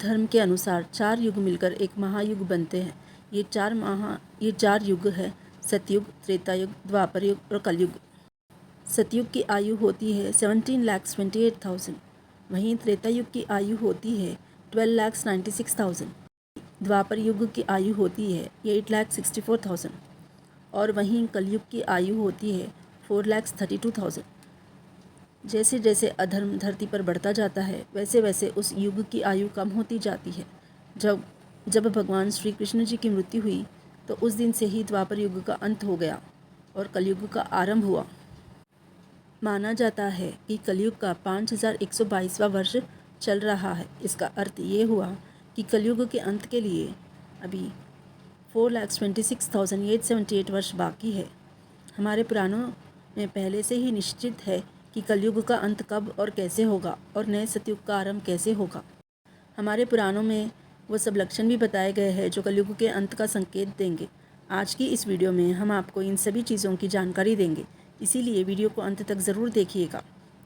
धर्म के अनुसार 4 युग मिलकर एक महायुग बनते हैं। ये चार युग है सतयुग, त्रेता युग, द्वापर युग और कलयुग। सतयुग की आयु होती है 17,28,000। वहीं त्रेता युग की आयु होती है 12,96,000। द्वापर युग की आयु होती है 8,64,000 और वहीं कलयुग की आयु होती है 4,32,000। जैसे जैसे अधर्म धरती पर बढ़ता जाता है वैसे वैसे उस युग की आयु कम होती जाती है। जब भगवान श्री कृष्ण जी की मृत्यु हुई तो उस दिन से ही द्वापर युग का अंत हो गया और कलयुग का आरंभ हुआ। माना जाता है कि कलयुग का 5122वां वर्ष चल रहा है। इसका अर्थ ये हुआ कि कलयुग के अंत के लिए अभी 4,26,878 वर्ष बाकी है। हमारे पुराणों में पहले से ही निश्चित है कि कलयुग का अंत कब और कैसे होगा और नए सतयुग का आरंभ कैसे होगा। हमारे पुराणों में वो सब लक्षण भी बताए गए हैं जो कलयुग के अंत का संकेत देंगे। आज की इस वीडियो में हम आपको इन सभी चीज़ों की जानकारी देंगे, इसीलिए वीडियो को अंत तक ज़रूर देखिएगा।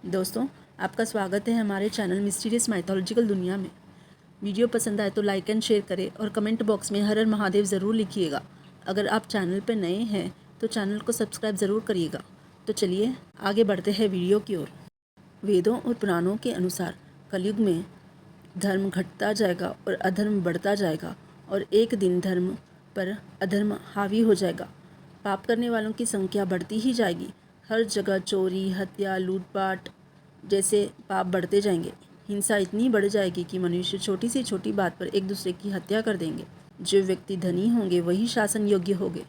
दोस्तों, आपका स्वागत है हमारे चैनल मिस्टीरियस माइथोलॉजिकल दुनिया में। वीडियो पसंद आए तो लाइक एंड शेयर करें और कमेंट बॉक्स में हर हर महादेव ज़रूर लिखिएगा। अगर आप चैनल पर नए हैं तो चैनल को सब्सक्राइब ज़रूर करिएगा। तो चलिए आगे बढ़ते हैं वीडियो की ओर। वेदों और पुराणों के अनुसार कलयुग में धर्म घटता जाएगा और अधर्म बढ़ता जाएगा और एक दिन धर्म पर अधर्म हावी हो जाएगा। पाप करने वालों की संख्या बढ़ती ही जाएगी। हर जगह चोरी, हत्या, लूटपाट जैसे पाप बढ़ते जाएंगे। हिंसा इतनी बढ़ जाएगी कि मनुष्य छोटी से छोटी बात पर एक दूसरे की हत्या कर देंगे। जो व्यक्ति धनी होंगे वही शासन योग्य होंगे,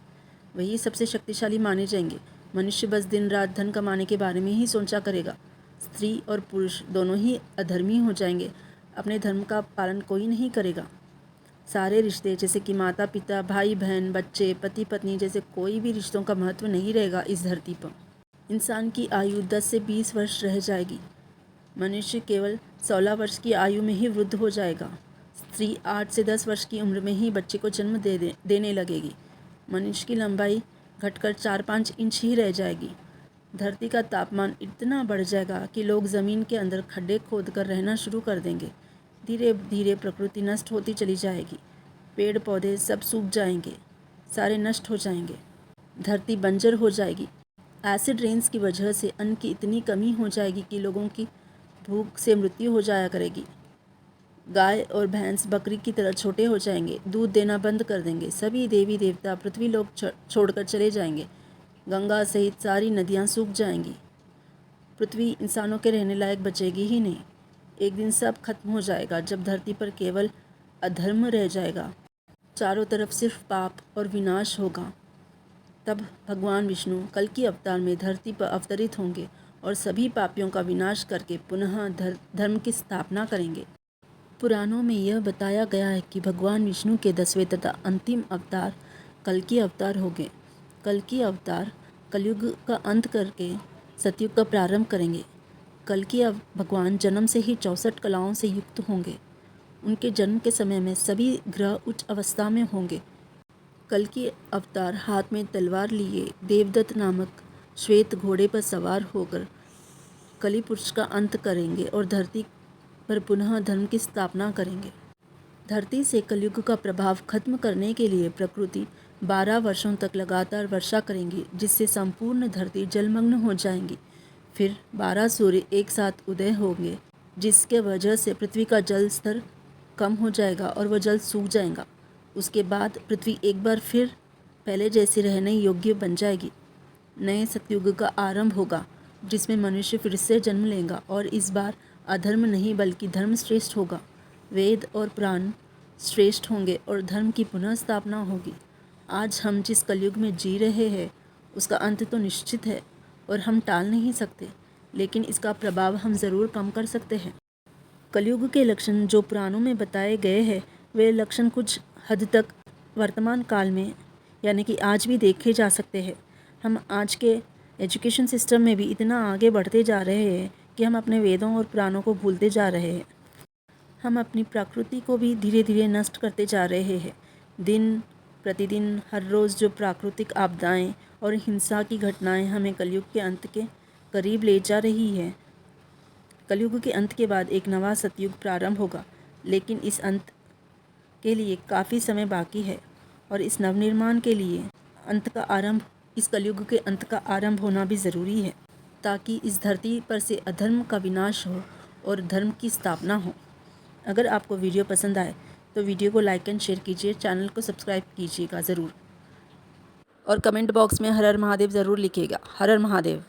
वही सबसे शक्तिशाली माने जाएंगे। मनुष्य बस दिन रात धन कमाने के बारे में ही सोचा करेगा। स्त्री और पुरुष दोनों ही अधर्मी हो जाएंगे। अपने धर्म का पालन कोई नहीं करेगा। सारे रिश्ते जैसे कि माता पिता, भाई बहन, बच्चे, पति पत्नी जैसे कोई भी रिश्तों का महत्व नहीं रहेगा इस धरती पर। इंसान की आयु 10 से 20 वर्ष रह जाएगी। मनुष्य केवल 16 वर्ष की आयु में ही वृद्ध हो जाएगा। स्त्री 8 से 10 वर्ष की उम्र में ही बच्चे को जन्म देने लगेगी। मनुष्य की लंबाई घटकर 4-5 इंच ही रह जाएगी। धरती का तापमान इतना बढ़ जाएगा कि लोग ज़मीन के अंदर खड्डे खोदकर रहना शुरू कर देंगे। धीरे धीरे प्रकृति नष्ट होती चली जाएगी। पेड़ पौधे सब सूख जाएंगे, सारे नष्ट हो जाएंगे। धरती बंजर हो जाएगी। एसिड रेन्स की वजह से अन्न की इतनी कमी हो जाएगी कि लोगों की भूख से मृत्यु हो जाया करेगी। गाय और भैंस बकरी की तरह छोटे हो जाएंगे, दूध देना बंद कर देंगे। सभी देवी देवता पृथ्वी लोक छोड़कर चले जाएंगे। गंगा सहित सारी नदियाँ सूख जाएंगी। पृथ्वी इंसानों के रहने लायक बचेगी ही नहीं। एक दिन सब खत्म हो जाएगा जब धरती पर केवल अधर्म रह जाएगा। चारों तरफ सिर्फ पाप और विनाश होगा। तब भगवान विष्णु कल की अवतार में धरती पर अवतरित होंगे और सभी पापियों का विनाश करके पुनः धर्म की स्थापना करेंगे। पुराणों में यह बताया गया है कि भगवान विष्णु के 10वें तथा अंतिम अवतार कल की अवतार होंगे। कल की अवतार कलयुग का अंत करके सतयुग का प्रारंभ करेंगे। कल की भगवान जन्म से ही 64 कलाओं से युक्त होंगे। उनके जन्म के समय में सभी ग्रह उच्च अवस्था में होंगे। कल की अवतार हाथ में तलवार लिए देवदत्त नामक श्वेत घोड़े पर सवार होकर कली पुरुष का अंत करेंगे और धरती पर पुनः धर्म की स्थापना करेंगे। धरती से कलयुग का प्रभाव खत्म करने के लिए प्रकृति 12 वर्षों तक लगातार वर्षा करेंगी, जिससे संपूर्ण धरती जलमग्न हो जाएंगी। फिर 12 सूर्य एक साथ उदय होंगे, जिसके वजह से पृथ्वी का जल स्तर कम हो जाएगा और वह जल सूख जाएगा। उसके बाद पृथ्वी एक बार फिर पहले जैसे रहने योग्य बन जाएगी। नए सतयुग का आरंभ होगा, जिसमें मनुष्य फिर से जन्म लेगा और इस बार अधर्म नहीं बल्कि धर्म श्रेष्ठ होगा। वेद और पुराण श्रेष्ठ होंगे और धर्म की पुनः स्थापना होगी। आज हम जिस कलयुग में जी रहे हैं उसका अंत तो निश्चित है और हम टाल नहीं सकते, लेकिन इसका प्रभाव हम ज़रूर कम कर सकते हैं। कलयुग के लक्षण जो पुराणों में बताए गए हैं वे लक्षण कुछ हद तक वर्तमान काल में यानी कि आज भी देखे जा सकते हैं। हम आज के एजुकेशन सिस्टम में भी इतना आगे बढ़ते जा रहे हैं कि हम अपने वेदों और पुराणों को भूलते जा रहे हैं। हम अपनी प्रकृति को भी धीरे धीरे नष्ट करते जा रहे हैं। दिन प्रतिदिन हर रोज़ जो प्राकृतिक आपदाएं और हिंसा की घटनाएं हमें कलयुग के अंत के करीब ले जा रही है। कलयुग के अंत के बाद एक नवा सतयुग प्रारंभ होगा, लेकिन इस अंत के लिए काफ़ी समय बाकी है और इस नवनिर्माण के लिए इस कलयुग के अंत का आरंभ होना भी ज़रूरी है, ताकि इस धरती पर से अधर्म का विनाश हो और धर्म की स्थापना हो। अगर आपको वीडियो पसंद आए तो वीडियो को लाइक एंड शेयर कीजिए, चैनल को सब्सक्राइब कीजिएगा ज़रूर और कमेंट बॉक्स में हर हर महादेव ज़रूर लिखिएगा। हर हर महादेव।